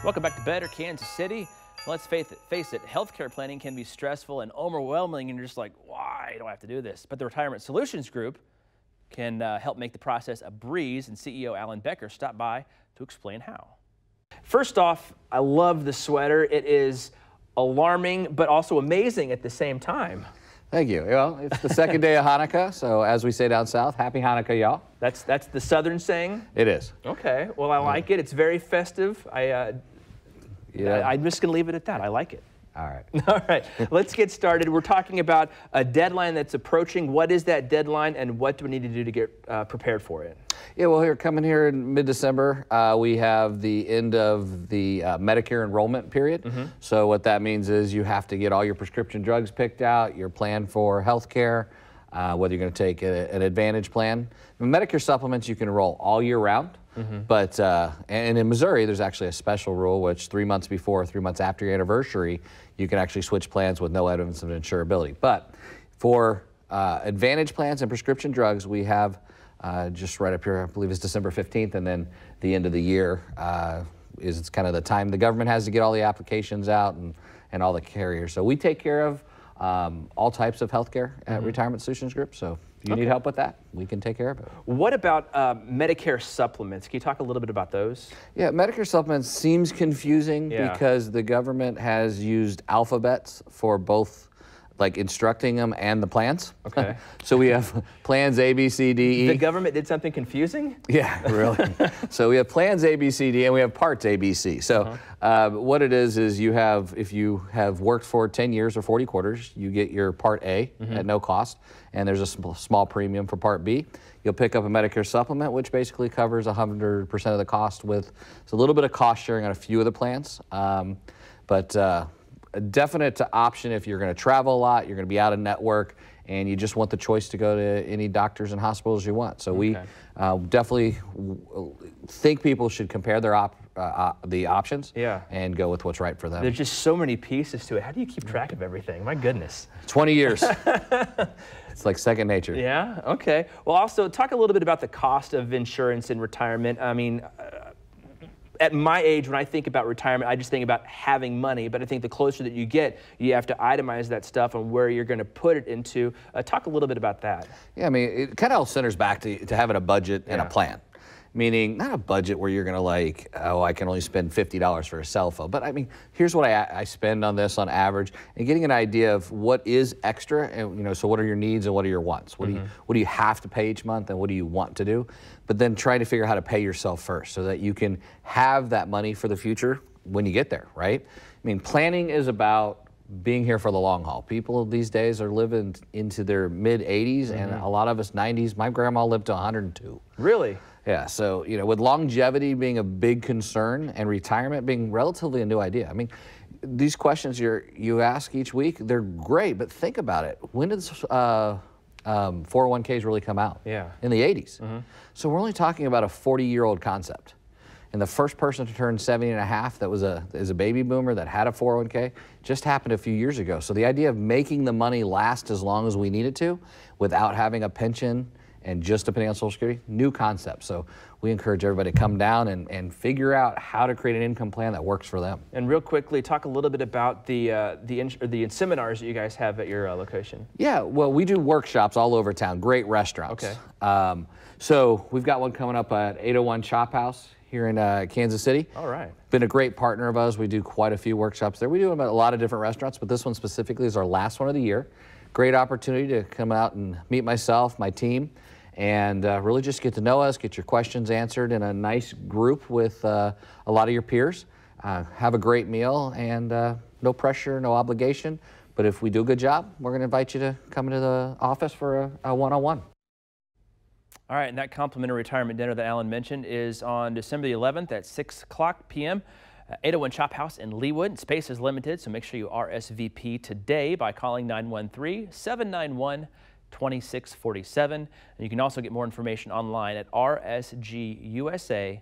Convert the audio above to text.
Welcome back to Better Kansas City. Let's face it, healthcare planning can be stressful and overwhelming, and you're just like, why do I have to do this? But the Retirement Solutions Group can help make the process a breeze, and CEO Alan Becker stopped by to explain how. First off, I love the sweater. It is alarming, but also amazing at the same time. Thank you. Well, it's the second day of Hanukkah, so as we say down south, happy Hanukkah, y'all. That's the Southern saying? It is. Okay, well, I like it. It's very festive. I'm just going to leave it at that. I like it. All right. All right, let's get started. We're talking about a deadline that's approaching. What is that deadline, and what do we need to do to get prepared for it? Yeah, well, coming here in mid-December, we have the end of the Medicare enrollment period. So what that means is you have to get all your prescription drugs picked out, your plan for health care, whether you're going to take an Advantage plan. Medicare supplements you can enroll all year round. But and in Missouri, there's actually a special rule, which 3 months before or 3 months after your anniversary, you can actually switch plans with no evidence of insurability. But for Advantage plans and prescription drugs, we have just right up here, I believe it's December 15th, and then the end of the year is kind of the time the government has to get all the applications out and all the carriers. So we take care of all types of healthcare at Retirement Solutions Group. So if you need help with that, we can take care of it. What about Medicare supplements? Can you talk a little bit about those? Yeah, Medicare supplements seems confusing because the government has used alphabets for both like instructing them and the plans. Okay. So we have plans A, B, C, D, E. The government did something confusing? Yeah, really. So we have plans A, B, C, D, and we have parts A, B, C. So what it is you have, if you have worked for 10 years or 40 quarters, you get your Part A at no cost, and there's a small premium for Part B. You'll pick up a Medicare supplement, which basically covers 100% of the cost with a little bit of cost sharing on a few of the plans. A definite option if you're going to travel a lot, you're going to be out of network, and you just want the choice to go to any doctors and hospitals you want. So we definitely think people should compare their the options and go with what's right for them. There's just so many pieces to it. How do you keep track of everything? My goodness. 20 years. It's like second nature. Yeah, okay. Well, also talk a little bit about the cost of insurance in retirement. I mean, at my age, when I think about retirement, I just think about having money, but I think the closer that you get, you have to itemize that stuff and where you're going to put it into. Talk a little bit about that. Yeah, I mean, it kind of all centers back to having a budget and a plan. Meaning, not a budget where you're going to like, oh, I can only spend $50 for a cell phone. But I mean, here's what I spend on this on average, and getting an idea of what is extra, and so what are your needs and what are your wants? What do you have to pay each month, and what do you want to do? But then try to figure out how to pay yourself first, so that you can have that money for the future when you get there, right? I mean, planning is about being here for the long haul. People these days are living into their mid-80s, and a lot of us 90s. My grandma lived to 102. Really? Yeah, so with longevity being a big concern and retirement being relatively a new idea. I mean, these questions you ask each week, they're great, but think about it. When did 401ks really come out? Yeah. In the 80s. So we're only talking about a 40-year-old concept. And the first person to turn 70 and a half that is a baby boomer that had a 401k just happened a few years ago. So the idea of making the money last as long as we need it to without having a pension and just depending on Social Security, new concept. So we encourage everybody to come down and figure out how to create an income plan that works for them. And real quickly, talk a little bit about the seminars that you guys have at your location. Yeah, well, we do workshops all over town, great restaurants. Okay. So we've got one coming up at 801 Chop House here in Kansas City. All right. Been a great partner of ours. We do quite a few workshops there. We do them at a lot of different restaurants, but this one specifically is our last one of the year. Great opportunity to come out and meet myself, my team, and really just get to know us, get your questions answered in a nice group with a lot of your peers. Have a great meal, and no pressure, no obligation. But if we do a good job, we're going to invite you to come into the office for a one-on-one. All right, and that complimentary retirement dinner that Alan mentioned is on December the 11th at 6 p.m. 801 Chop House in Leawood. Space is limited, so make sure you RSVP today by calling 913-791-2647. And you can also get more information online at rsgusa.net.